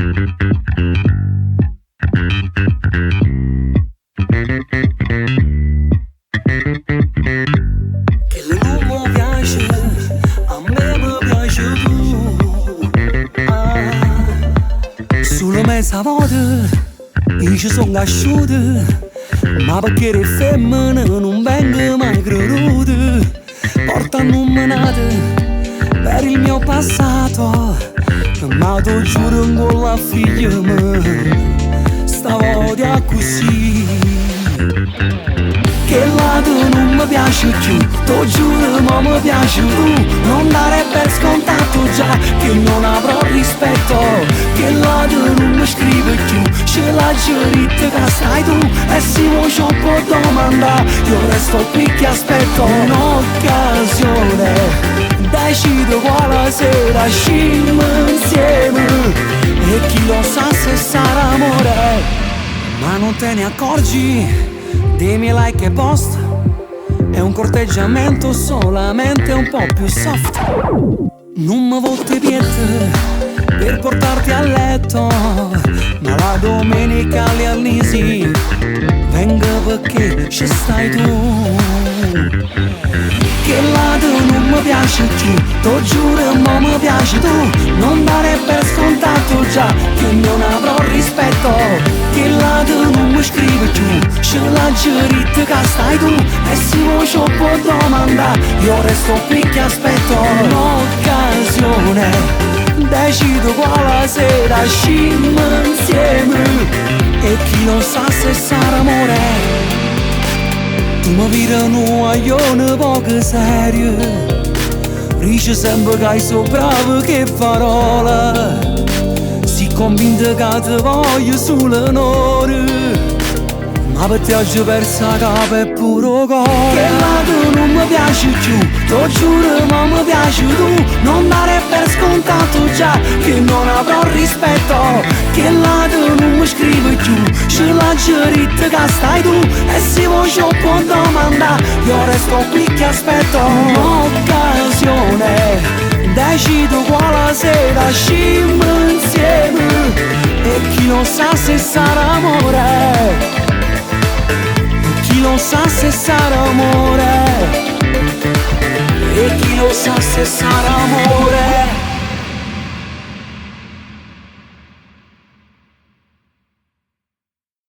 Che non mi piace, a me mi piace tu. Solo mezza volta io ci sono cresciuto, ma perché le femmine non vengono mai credute. Portano un menato per il mio passato, ma tu giuro con la figlia mia stavo così. Che lato non mi piace più, tu giuro ma mi piace tu. Non dare per scontato già che non avrò rispetto. Che lato non mi scrive più, c'è la gerita che stai tu. E se non ci può domandare, io resto qui che aspetto un'occasione. Decido quale sera scimmo insieme, e chi lo sa se sarà amore. Ma non te ne accorgi? Dimmi like e post, è un corteggiamento solamente un po' più soft. Non mi volte piette per portarti a letto, ma la domenica alle Alnisi venga perché ci stai tu. Che lato non mi piace più, tu giuro ma mi piace tu. Non dare per scontato già che non avrò rispetto. Che lato non mi scrive più, c'è la gerita che stai tu. E se non ci può domandare, io resto qui che aspetto un'occasione. Decido quale sera scimmo insieme, e chi lo sa se sarà amore. Tu mi vedi un guaglione poco serio, dici sempre che sei bravo che parola. Si convinta che ti voglio solo onore, ma per te oggi persa capo e puro cuore. Che lato non mi piace più, tu giuro ma mi piace tu. Non dare per scontato già che non avrò rispetto. Che lato non mi scrive più, c'è la gerita che stai tu. E se non ci può domandare, io resto qui che aspetto un'occasione. Decido quale sera scimmo insieme, e chi lo sa se sarà amore. Chi lo sa se sarà amore, e chi lo sa se sarà amore.